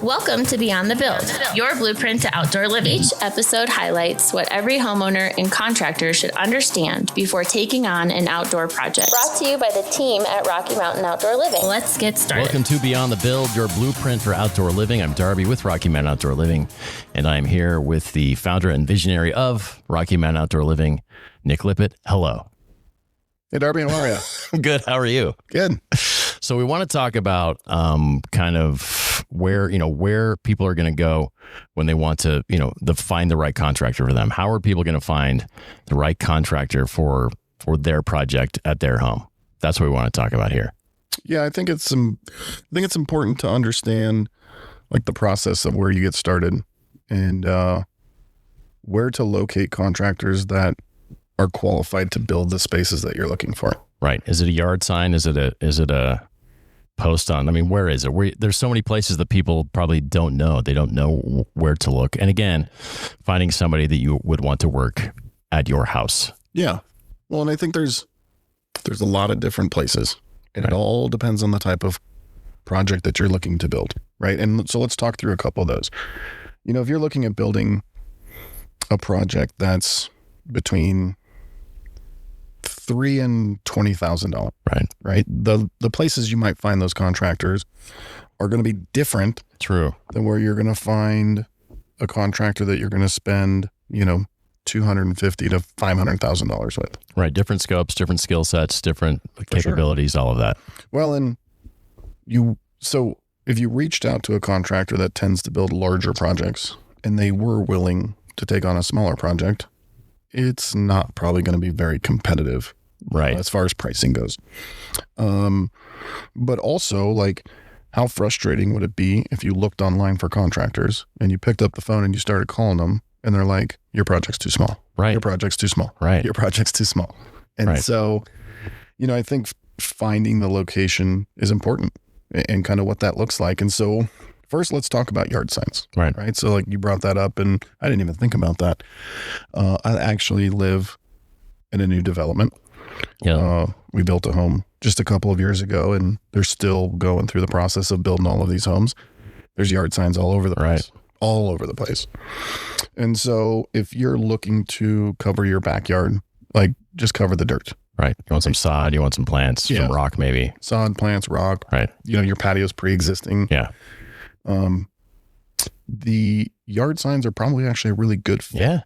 Welcome to Beyond the Build, your blueprint to outdoor living. Each episode highlights what every homeowner and contractor should understand before taking on an outdoor project. Brought to you by the team at Rocky Mountain Outdoor Living. Let's get started. Welcome to Beyond the Build, your blueprint for outdoor living. I'm Darby with Rocky Mountain Outdoor Living, and I'm here with the founder and visionary of Rocky Mountain Outdoor Living, Nick Liput. Hello. Hey, Darby, how are you? Good. How are you? Good. So we want to talk about kind of where people are going to go when they want to, find the right contractor for them. How are people going to find the right contractor for their project at their home? That's what we want to talk about here. Yeah, I think it's important to understand like the process of where you get started and where to locate contractors that are qualified to build the spaces that you're looking for. Right. Is it a yard sign? Is it a post on? I mean, where is it? There's so many places that people probably don't know. They don't know where to look. And again, finding somebody that you would want to work at your house. Yeah. Well, and I think there's a lot of different places, and It all depends on the type of project that you're looking to build. Right. And so let's talk through a couple of those. If you're looking at building a project that's between $3,000 and $20,000. Right. The places you might find those contractors are going to be different. True. Than where you're going to find a contractor that you're going to spend, $250,000 to $500,000 with. Right. Different scopes, different skill sets, different capabilities, all of that. Well, so if you reached out to a contractor that tends to build larger projects and they were willing to take on a smaller project, it's not probably going to be very competitive, right? As far as pricing goes. But also, like, how frustrating would it be if you looked online for contractors and you picked up the phone and you started calling them and they're like, your project's too small. Right. Your project's too small. Right. Your project's too small. And so, I think finding the location is important and kind of what that looks like. And so first, let's talk about yard signs. Right. So like you brought that up and I didn't even think about that. I actually live in a new development. Yeah. We built a home just a couple of years ago and they're still going through the process of building all of these homes. There's yard signs all over the place. All over the place. And so if you're looking to cover your backyard, like just cover the dirt. Right. You want some sod, you want some plants, some rock maybe. Sod, plants, rock. Right. Your patio's pre-existing. Yeah. The yard signs are probably actually a really good fit. Yeah.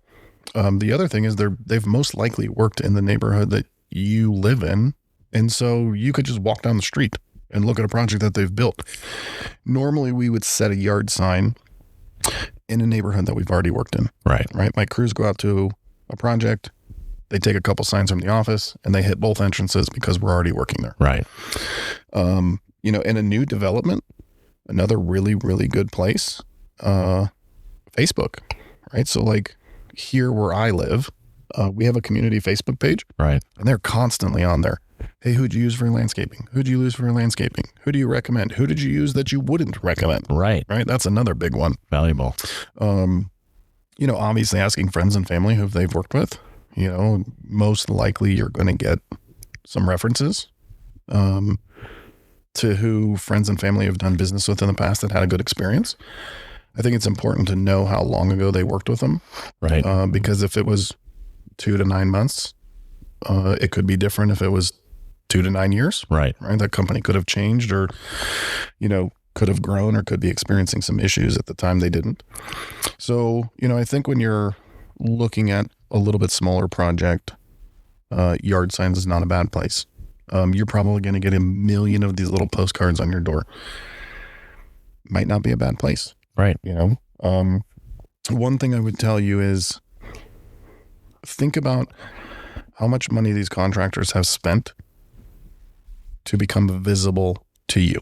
The other thing is they've most likely worked in the neighborhood that you live in. And so you could just walk down the street and look at a project that they've built. Normally we would set a yard sign in a neighborhood that we've already worked in. Right. My crews go out to a project, they take a couple signs from the office and they hit both entrances because we're already working there. Right. In a new development, another really, really good place, Facebook, right? So like here where I live, we have a community Facebook page. Right. And they're constantly on there. Hey, who'd you use for your landscaping? Who'd you use for your landscaping? Who do you recommend? Who did you use that you wouldn't recommend? Right. Right. That's another big one. Valuable. Obviously asking friends and family who they've worked with, most likely you're going to get some references, to who friends and family have done business with in the past that had a good experience. I think it's important to know how long ago they worked with them. Right. Because if it was 2 to 9 months, it could be different if it was 2 to 9 years. Right. That company could have changed or, could have grown or could be experiencing some issues at the time they didn't. So, I think when you're looking at a little bit smaller project, yard signs is not a bad place. You're probably going to get a million of these little postcards on your door. Might not be a bad place. Right. One thing I would tell you is think about how much money these contractors have spent to become visible to you.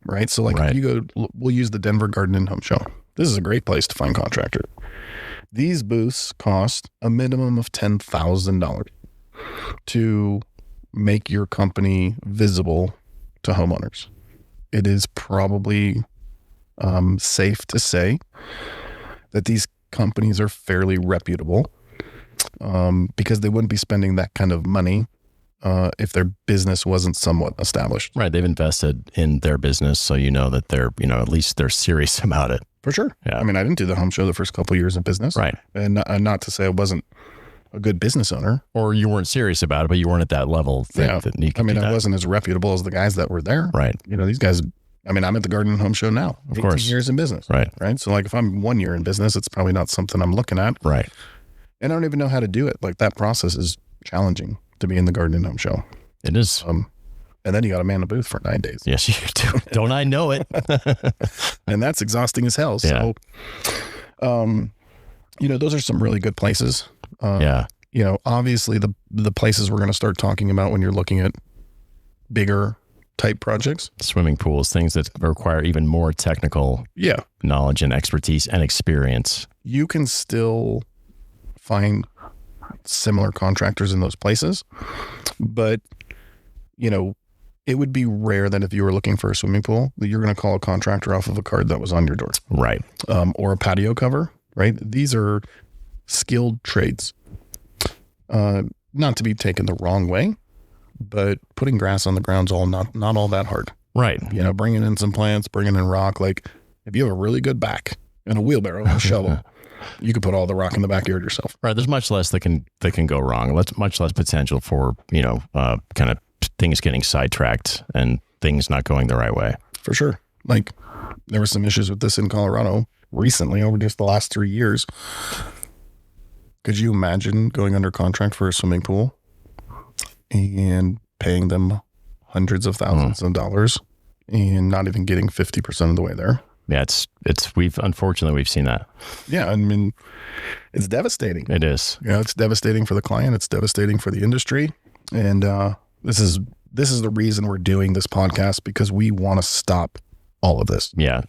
Right. So like if you go, we'll use the Denver Garden and Home Show. This is a great place to find contractors. These booths cost a minimum of $10,000 to make your company visible to homeowners. It is probably safe to say that these companies are fairly reputable because they wouldn't be spending that kind of money if their business wasn't somewhat established. Right. They've invested in their business. So you know that they're, at least they're serious about it. For sure. Yeah. I mean, I didn't do the home show the first couple of years of business. Right. And not to say I wasn't a good business owner. Or you weren't serious about it, but you weren't at that level. That you could do that. I wasn't as reputable as the guys that were there. Right. These guys, I'm at the Garden and Home Show now. Of course. 18 years in business. Right. Right. So like if I'm 1 year in business, it's probably not something I'm looking at. Right. And I don't even know how to do it. Like that process is challenging to be in the Garden and Home Show. It is. And then you got to man the booth for 9 days. Yes, you do. Don't I know it? And that's exhausting as hell. Yeah. So, those are some really good places. Yeah. Obviously the places we're going to start talking about when you're looking at bigger type projects. Swimming pools, things that require even more technical knowledge and expertise and experience. You can still find similar contractors in those places, but it would be rare that if you were looking for a swimming pool that you're going to call a contractor off of a card that was on your door. Right. Or a patio cover, right? These are skilled trades. Not to be taken the wrong way, but putting grass on the ground's not all that hard. Right. Bringing in some plants, bringing in rock. Like if you have a really good back and a wheelbarrow and a shovel, you could put all the rock in the backyard yourself. Right. There's much less that can go wrong. Much less potential for, kind of things getting sidetracked and things not going the right way. For sure. Like there were some issues with this in Colorado recently over just the last 3 years. Could you imagine going under contract for a swimming pool and paying them hundreds of thousands of dollars and not even getting 50% of the way there? Yeah, unfortunately we've seen that. Yeah, I mean, it's devastating. It is. It's devastating for the client. It's devastating for the industry. And this is the reason we're doing this podcast, because we want to stop all of this. Yeah.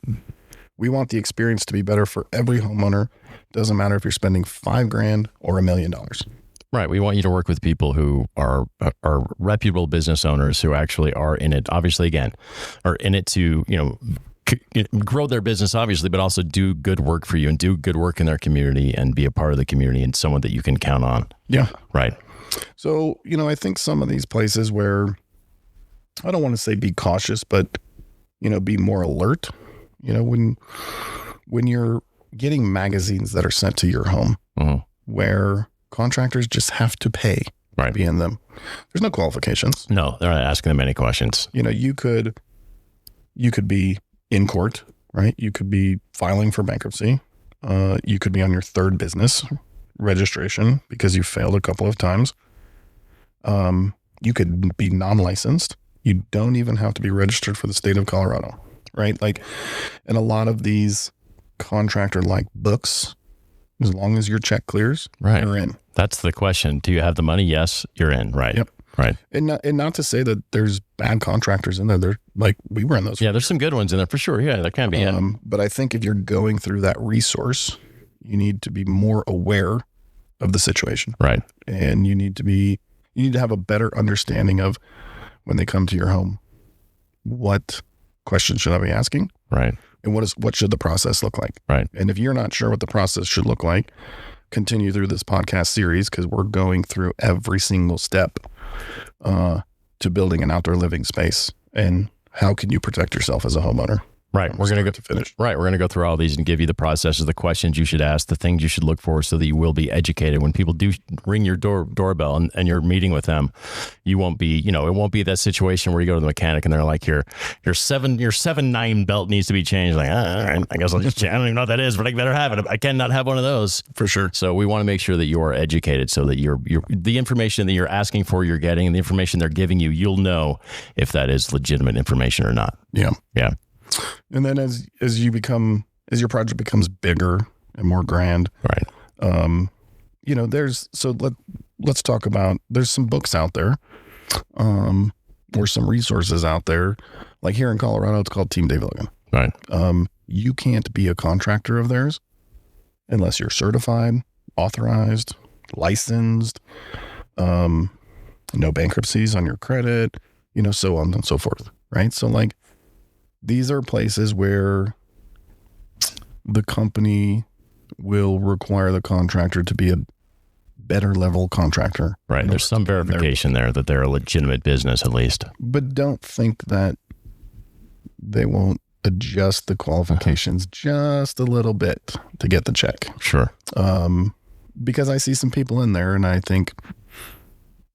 We want the experience to be better for every homeowner. Doesn't matter if you're spending $5,000 or $1 million. Right. We want you to work with people who are reputable business owners who actually are in it. Obviously, again, are in it to, grow their business, obviously, but also do good work for you and do good work in their community and be a part of the community and someone that you can count on. Yeah. Right. So, I think some of these places where I don't want to say be cautious, but, be more alert, when you're getting magazines that are sent to your home where contractors just have to pay to be in them. There's no qualifications. No, they're not asking them any questions. You could be in court, right? You could be filing for bankruptcy. You could be on your third business registration because you failed a couple of times. You could be non-licensed. You don't even have to be registered for the state of Colorado, right? Like, and a lot of these contractor-like books, as long as your check clears, you're in. That's the question. Do you have the money? Yes, you're in. Right. Yep. Right. And not to say that there's bad contractors in there. They're like, we were in those. Yeah, there's some good ones in there for sure. Yeah, there can be. But I think if you're going through that resource, you need to be more aware of the situation. Right. And you need to have a better understanding of when they come to your home, what questions should I be asking? Right. And what should the process look like? Right. And if you're not sure what the process should look like, continue through this podcast series, because we're going through every single step to building an outdoor living space and how can you protect yourself as a homeowner. Right. We're going to go to finish. Right. We're going to go through all these and give you the processes, the questions you should ask, the things you should look for so that you will be educated. When people do ring your doorbell and you're meeting with them, you won't be, it won't be that situation where you go to the mechanic and they're like, your 7-9 belt needs to be changed. Like, all right, I guess I'll just change. I don't even know what that is, but I better have it. I cannot have one of those. For sure. So we want to make sure that you are educated so that you're the information that you're asking for, you're getting, and the information they're giving you, you'll know if that is legitimate information or not. Yeah. Yeah. And then as your project becomes bigger and more grand, right. Let's talk about, there's some books out there, or some resources out there. Like here in Colorado, it's called Team Dave Logan. Right. You can't be a contractor of theirs unless you're certified, authorized, licensed, no bankruptcies on your credit, so on and so forth. Right. So like, these are places where the company will require the contractor to be a better level contractor. Right. There's some verification there that they're a legitimate business at least. But don't think that they won't adjust the qualifications just a little bit to get the check. Sure. Because I see some people in there and I think,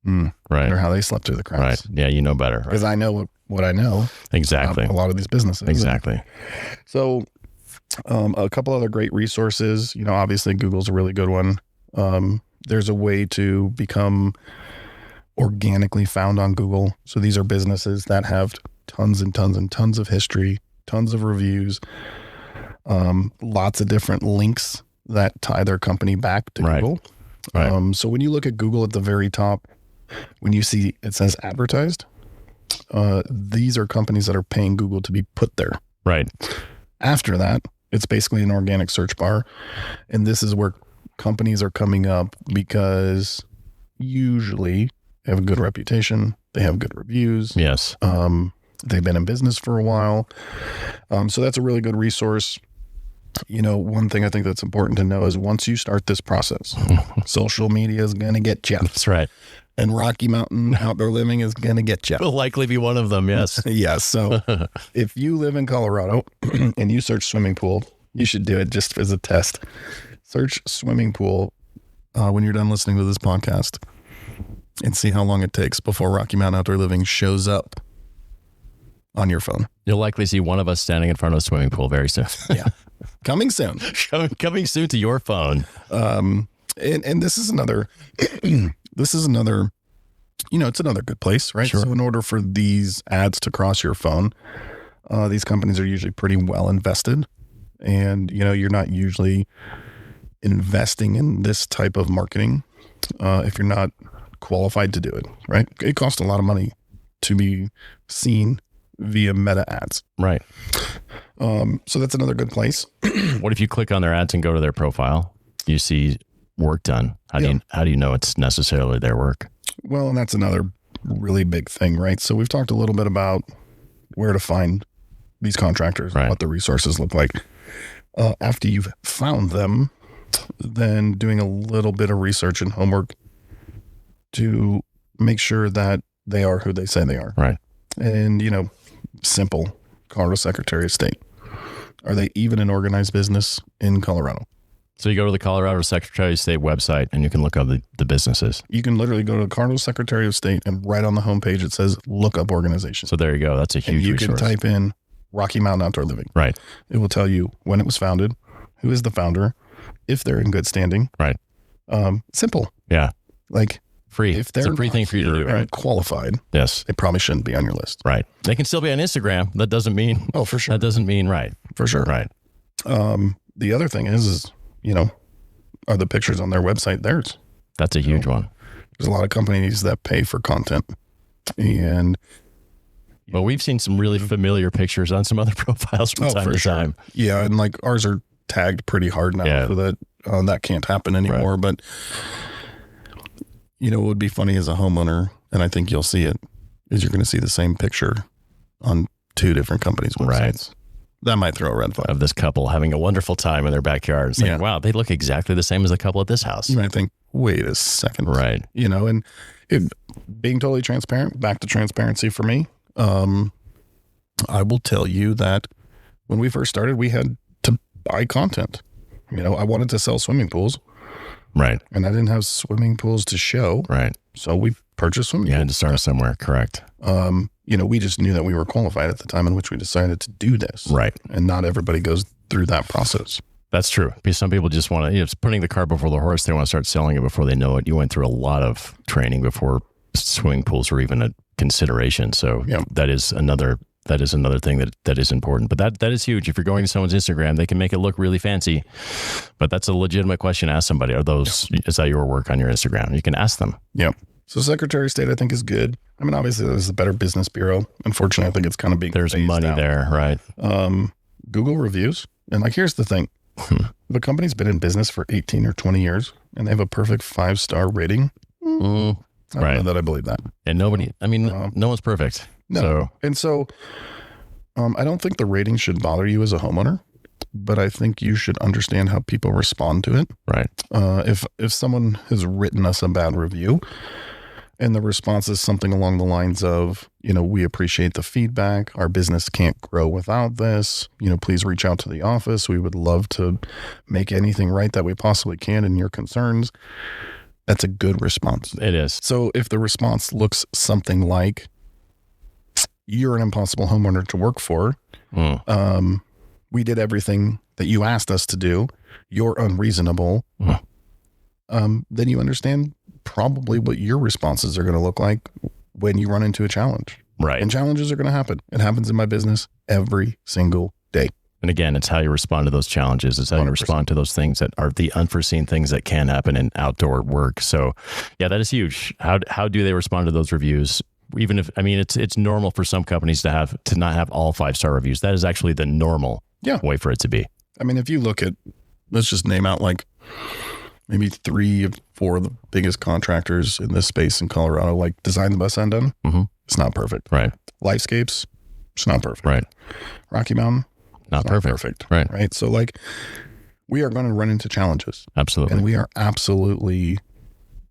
right, or how they slept through the cracks. Right. Yeah, you know better. Because I know what I know. Exactly. A lot of these businesses. Exactly. So a couple other great resources, obviously Google's a really good one. There's a way to become organically found on Google. So these are businesses that have tons and tons and tons of history, tons of reviews, lots of different links that tie their company back to Google. Right. So when you look at Google at the very top, when you see it says advertised, these are companies that are paying Google to be put there. Right. After that, it's basically an organic search bar. And this is where companies are coming up because usually they have a good reputation. They have good reviews. Yes. They've been in business for a while. So that's a really good resource. One thing I think that's important to know is once you start this process, social media is going to get you. That's right. And Rocky Mountain Outdoor Living is going to get you. Will likely be one of them, yes. Yes. So if you live in Colorado and you search swimming pool, you should do it just as a test. Search swimming pool when you're done listening to this podcast and see how long it takes before Rocky Mountain Outdoor Living shows up on your phone. You'll likely see one of us standing in front of a swimming pool very soon. Yeah. Coming soon. Coming soon to your phone. And this is another, it's another good place, right? Sure. So in order for these ads to cross your phone, these companies are usually pretty well invested. And, you're not usually investing in this type of marketing if you're not qualified to do it, right? It costs a lot of money to be seen via meta ads. Right. So that's another good place. What if you click on their ads and go to their profile? You see work done. How do you know it's necessarily their work? Well, and that's another really big thing, right? So we've talked a little bit about where to find these contractors, right, what the resources look like. After you've found them, then doing a little bit of research and homework to make sure that they are who they say they are. Right. And, simple, Colorado Secretary of State. Are they even an organized business in Colorado? So you go to the Colorado Secretary of State website and you can look up the businesses. You can literally go to the Colorado Secretary of State and right on the homepage it says look up organization. So there you go. That's a huge resource. You can type in Rocky Mountain Outdoor Living. Right. It will tell you when it was founded, who is the founder, if they're in good standing. Right. Simple. Yeah. Like free. If they're it's a free thing for you to do, right? Qualified. Yes. They probably shouldn't be on your list. Right. They can still be on Instagram. That doesn't mean. Oh, for sure. That doesn't mean right. For sure. Right. The other thing is, are the pictures on their website theirs? That's a huge one. There's a lot of companies that pay for content. And well, we've seen some really familiar pictures on some other profiles from time to time. Yeah, and like ours are tagged pretty hard now, so that that can't happen anymore. Right. But what would be funny as a homeowner, and I think you'll see it, is you're going to see the same picture on two different companies' websites. Right. That might throw a red flag. Of this couple having a wonderful time in their backyard. It's like, wow, they look exactly the same as the couple at this house. You might think, wait a second. Right. And being totally transparent, back to transparency for me. I will tell you that when we first started, we had to buy content. I wanted to sell swimming pools. Right. And I didn't have swimming pools to show. Right. So we purchased swimming pools. You had to start somewhere. Correct. We just knew that we were qualified at the time in which we decided to do this. Right. And not everybody goes through that process. That's true. Because some people just want to, it's putting the cart before the horse. They want to start selling it before they know it. You went through a lot of training before swimming pools were even a consideration. So that is another thing that is important. But that is huge. If you're going to someone's Instagram, they can make it look really fancy. But that's a legitimate question to ask somebody. Is that your work on your Instagram? You can ask them. Yep. So Secretary of State, I think, is good. I mean, obviously, there's a Better Business Bureau. Unfortunately, I think it's kind of being There's money out. there, right? Google reviews. And here's the thing. If a company's been in business for 18 or 20 years and they have a perfect 5-star rating, I don't know that I believe that. And no one's perfect. No. I don't think the rating should bother you as a homeowner. but I think you should understand how people respond to it. Right. If someone has written us a bad review and the response is something along the lines of, we appreciate the feedback. Our business can't grow without this. Please reach out to the office. We would love to make anything right that we possibly can in your concerns. That's a good response. It is. So if the response looks something like, you're an impossible homeowner to work for. We did everything that you asked us to do. You're unreasonable. Then you understand probably what your responses are going to look like when you run into a challenge. Right. And challenges are going to happen. It happens in my business every single day. And again, it's how you respond to those challenges. It's how 100%. You respond to those things that are the unforeseen things that can happen in outdoor work. So yeah, that is huge. How do they respond to those reviews? Even if, it's normal for some companies to not have all 5-star reviews. That is actually the normal way for it to be. If you look at, let's just name out like maybe 3 or 4 of the biggest contractors in this space in Colorado, like Design the Bus Undone. It's not perfect. Right. Lifescapes. It's not perfect. Right. Rocky Mountain. Not perfect. Right. So we are going to run into challenges. Absolutely. And we are absolutely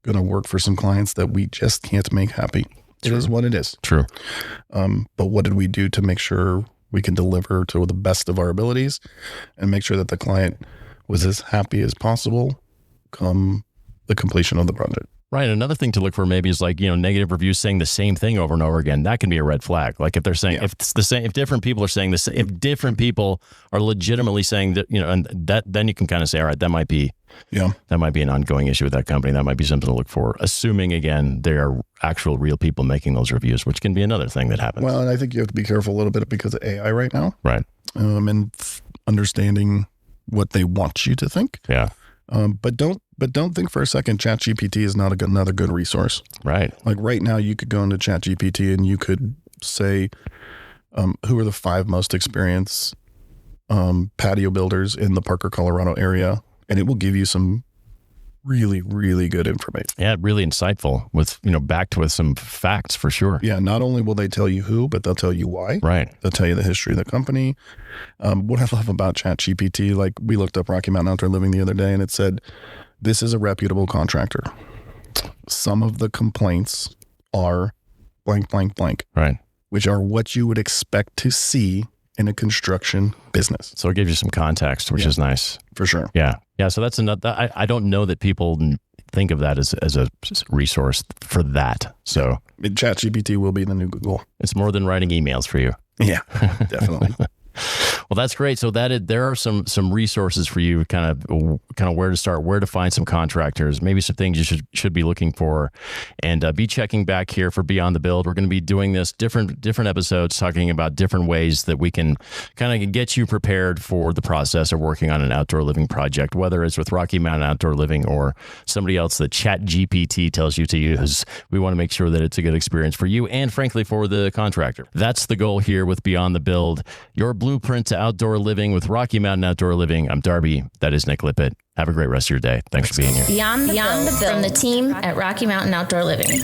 going to work for some clients that we just can't make happy. True. It is what it is. True. But what did we do to make sure we can deliver to the best of our abilities and make sure that the client was as happy as possible come the completion of the project? Right. Another thing to look for maybe is negative reviews saying the same thing over and over again. That can be a red flag. Like if they're saying, if it's the same, if different people are saying this, if different people are legitimately saying that, and that, then you can kind of say, all right, that might be an ongoing issue with that company. That might be something to look for, assuming again, they are actual real people making those reviews, which can be another thing that happens. Well, and I think you have to be careful a little bit because of AI right now. Right. And understanding what they want you to think. Yeah. But don't think for a second ChatGPT is not another good resource. Right. Like right now you could go into ChatGPT and you could say, who are the 5 most experienced patio builders in the Parker, Colorado area? And it will give you some really, really good information. Yeah, really insightful with, backed with some facts for sure. Yeah, not only will they tell you who, but they'll tell you why. Right. They'll tell you the history of the company. What I love about ChatGPT, like we looked up Rocky Mountain Outdoor Living the other day and it said, this is a reputable contractor. Some of the complaints are blank, blank, blank. Right. Which are what you would expect to see in a construction business. So it gives you some context, which is nice. For sure. Yeah. Yeah. So that's another, I don't know that people think of that as a resource for that. So ChatGPT will be the new Google. It's more than writing emails for you. Yeah, definitely. Well, that's great. So there are some resources for you, kind of where to start, where to find some contractors, maybe some things you should be looking for, and be checking back here for Beyond the Build. We're going to be doing this different episodes, talking about different ways that we can kind of get you prepared for the process of working on an outdoor living project, whether it's with Rocky Mountain Outdoor Living or somebody else that ChatGPT tells you to use. We want to make sure that it's a good experience for you and, frankly, for the contractor. That's the goal here with Beyond the Build, your blueprint to outdoor living with Rocky Mountain Outdoor Living. I'm Darby. That is Nick Liput. Have a great rest of your day. Thanks for being here. Beyond the Build from the team at Rocky Mountain Outdoor Living.